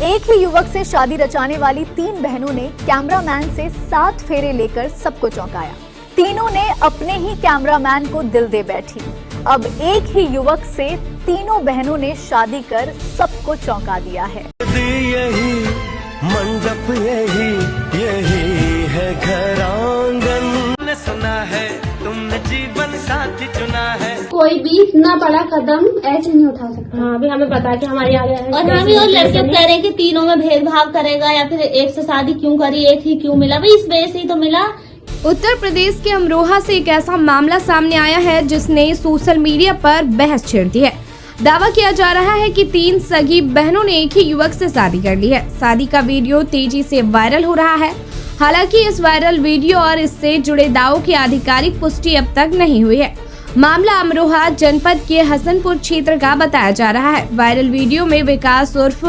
एक ही युवक से शादी रचाने वाली 3 बहनों ने कैमरामैन से 7 फेरे लेकर सबको चौंकाया। तीनों ने अपने ही कैमरामैन को दिल दे बैठी। अब एक ही युवक से तीनों बहनों ने शादी कर सबको चौंका दिया है। यही मंडप यही है घर आंगन। सुना है तुमने जीवन साथी चुना है। कोई भी इतना बड़ा कदम ऐसे नहीं उठा सकता। हाँ, अभी हमें पता है कि हमारे आगे है। और हम और लड़के कह रहे हैं कि तीनों में भेदभाव करेगा या फिर एक से शादी क्यों करी, एक ही क्यों मिला, भाई इस वजह से ही तो मिला। उत्तर प्रदेश के अमरोहा से एक ऐसा मामला सामने आया है जिसने सोशल मीडिया पर बहस छेड़ दी है। दावा किया जा रहा है कि 3 सगी बहनों ने एक ही युवक से शादी कर ली है। शादी का वीडियो तेजी से वायरल हो रहा है। हालांकि इस वायरल वीडियो और इससे जुड़े दावों की आधिकारिक पुष्टि अब तक नहीं हुई है। मामला अमरोहा जनपद के हसनपुर क्षेत्र का बताया जा रहा है। वायरल वीडियो में विकास उर्फ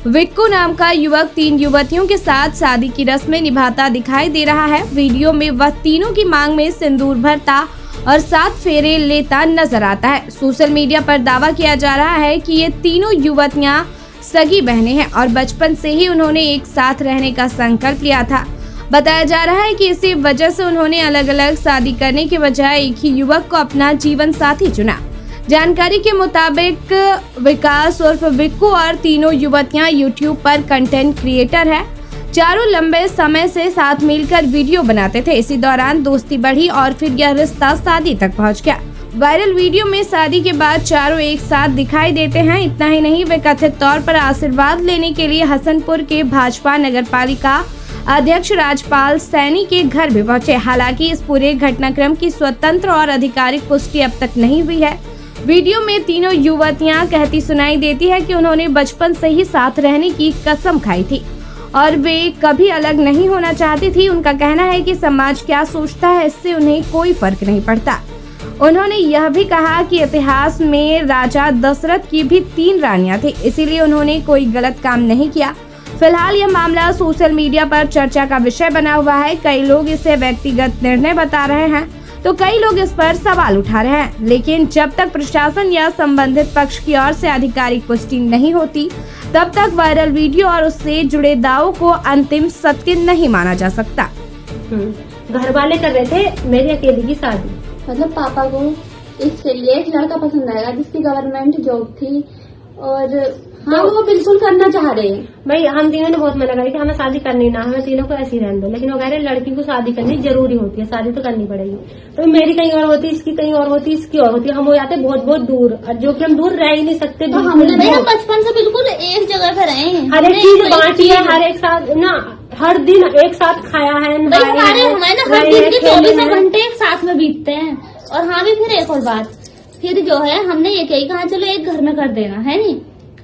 विक्कू नाम का युवक 3 युवतियों के साथ शादी की रस्में निभाता दिखाई दे रहा है। वीडियो में वह तीनों की मांग में सिंदूर भरता और 7 फेरे लेता नजर आता है। सोशल मीडिया पर दावा किया जा रहा है कि ये तीनों युवतियां सगी बहनें हैं और बचपन से ही उन्होंने एक साथ रहने का संकल्प लिया था। बताया जा रहा है कि इसी वजह से उन्होंने अलग अलग शादी करने के बजाय एक ही युवक को अपना जीवन साथी चुना। जानकारी के मुताबिक विकास उर्फ विक्कू और तीनों युवतियां यूट्यूब पर कंटेंट क्रिएटर है। चारों लंबे समय से साथ मिलकर वीडियो बनाते थे। इसी दौरान दोस्ती बढ़ी और फिर यह रिश्ता शादी तक पहुंच गया। वायरल वीडियो में शादी के बाद चारों एक साथ दिखाई देते हैं। इतना ही नहीं, वे कथित तौर पर आशीर्वाद लेने के लिए हसनपुर के भाजपा नगरपालिका अध्यक्ष राजपाल सैनी के घर भी पहुंचे। हालांकि इस पूरे घटनाक्रम की स्वतंत्र और आधिकारिक पुष्टि अब तक नहीं हुई है। वीडियो में तीनों युवतियां कहती सुनाई देती है कि उन्होंने बचपन से ही साथ रहने की कसम खाई थी और वे कभी अलग नहीं होना चाहती थी। उनका कहना है कि समाज क्या सोचता है इससे उन्हें कोई फर्क नहीं पड़ता। उन्होंने यह भी कहा कि इतिहास में राजा दशरथ की भी 3 रानियां थी, इसीलिए उन्होंने कोई गलत काम नहीं किया। फिलहाल यह मामला सोशल मीडिया पर चर्चा का विषय बना हुआ है। कई लोग इसे व्यक्तिगत निर्णय बता रहे हैं तो कई लोग इस पर सवाल उठा रहे हैं। लेकिन जब तक प्रशासन या संबंधित पक्ष की ओर से आधिकारिक पुष्टि नहीं होती तब तक वायरल वीडियो और उससे जुड़े दावों को अंतिम सत्य नहीं माना जा सकता। घर वाले कर रहे थे मेरी अकेली की शादी। मतलब पापा को इसलिए एक लड़का पसंद आएगा जिसकी गवर्नमेंट जॉब थी और हाँ वो बिल्कुल करना चाह रहे हैं। भाई हम तीनों ने बहुत मना करी कि हमें शादी करनी ना, हमें तीनों को ऐसी रहने दो। लेकिन वो कह रहे लड़की को शादी करनी जरूरी होती है, शादी तो करनी पड़ेगी। तो मेरी कहीं और होती, इसकी कहीं और होती, इसकी और होती, हम हो जाते बहुत बहुत दूर, और जो कि हम दूर रह ही नहीं सकते। तो हम बचपन से बिल्कुल एक जगह पे रहे हैं, हर एक चीज बांटी है, हर एक साथ ना, हर दिन एक साथ खाया है, हर दिन के 24 घंटे एक साथ में बीतते हैं। और हाँ भी फिर एक और बात, फिर जो है हमने ये कही कहा चलो एक घर में कर देना है नहीं,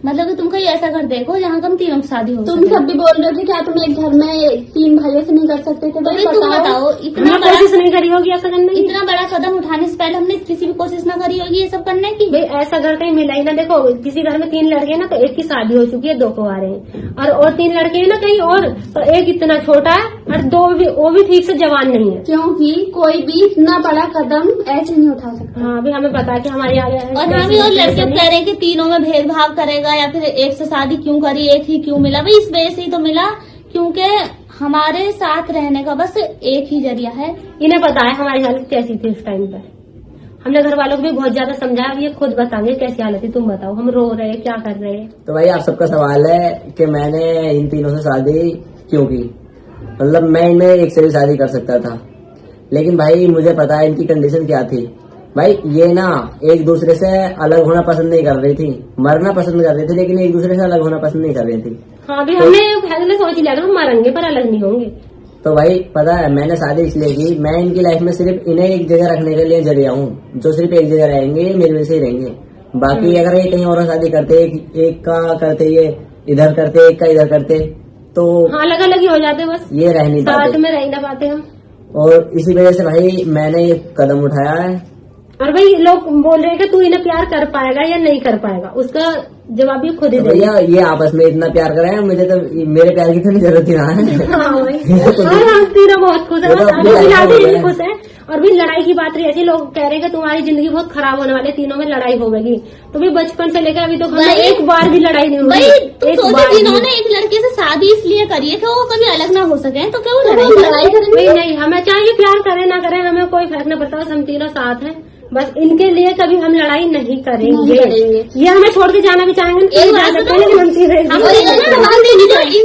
मतलब कि तुम कहीं ऐसा कर देखो जहाँ कम तीनों की शादी हो। तुम सब भी बोल रहे थे क्या तुम एक घर में 3 भाइयों से नहीं कर सकते थे? भाई तुम बताओ, इतना कोशिश नहीं करी होगी ऐसा करने की? इतना बड़ा कदम उठाने से पहले हमने किसी भी कोशिश ना करी होगी ये सब करने की? भाई ऐसा घर कहीं मिला ही ना। देखो किसी घर में 3 लड़के ना, तो एक की शादी हो चुकी है, 2 को आ रहे हैं, और 3 लड़के हैं ना कहीं और, तो एक इतना छोटा है और 2 वो भी ठीक से जवान नहीं है। क्योंकि कोई भी इतना बड़ा कदम ऐसे नहीं उठा सकता। हाँ, अभी हमें पता है कि हमारे आगे है। और हम और लड़के कह रहे हैं कि तीनों में भेदभाव करेगा या फिर एक से शादी क्यों करी, एक ही क्यों मिला, भाई इस वजह से ही तो मिला क्योंकि हमारे साथ रहने का बस एक ही जरिया है। इन्हें पता है हमारी हालत कैसी थी उस टाइम पर। हमने घर वालों को भी बहुत ज्यादा समझाया, ये खुद बताएंगे कैसी हालत थी। तुम बताओ, हम रो रहे क्या कर रहे हैं? तो भाई आप सबका सवाल है कि मैंने इन तीनों से शादी क्यों की। मतलब मैं इनमें एक से भी शादी कर सकता था, लेकिन भाई मुझे पता है इनकी कंडीशन क्या थी। भाई ये ना एक दूसरे से अलग होना पसंद नहीं कर रही थी, मरना पसंद कर रही थी, लेकिन एक दूसरे से अलग होना पसंद नहीं कर रही थी। हाँ, अभी हमने सोच लिया हम मरेंगे पर अलग नहीं होंगे। तो भाई पता है मैंने शादी इसलिए की, मैं इनकी लाइफ में सिर्फ इन्हें एक जगह रखने के लिए जरिया हूँ। जो सिर्फ एक जगह रहेंगे मेरे वजह से ही रहेंगे। बाकी अगर ये कहीं और शादी करते, एक का करते, ये इधर करते, एक का इधर करते, तो अलग अलग ही हो जाते, बस ये रह नहीं पाते, साथ में रह ना पाते हम। और इसी वजह से भाई मैंने ये कदम उठाया है। और भाई लोग बोल रहे हैं कि तू इन्हें प्यार कर पाएगा या नहीं कर पाएगा, उसका जवाब भी खुद ही तो भैया ये आपस में इतना प्यार कराए, मुझे तो मेरे प्यार की तो नहीं जरूरत ही ना है। हाँ भाई, हम तीनों बहुत खुश है, खुश है। और भी लड़ाई की बात रही, ऐसे लोग कह रहे हैं कि तुम्हारी जिंदगी बहुत खराब होने वाली है, तीनों में लड़ाई होगी। तो भी बचपन से लेकर अभी तो हमें एक बार भी लड़ाई नहीं हुई। तुम सोचो जिन्होंने एक लड़के से शादी इसलिए करी है कि वो कभी अलग ना हो सके, तो क्या वो लड़ाई करेंगे? नहीं, हमें चाहे प्यार करें ना करें, हमें कोई फर्क नहीं पड़ता, बस हम तीनों साथ हैं। बस इनके लिए कभी हम लड़ाई नहीं करेंगे। ये हमें छोड़ के जाना भी चाहेंगे, लेकिन हम तीनों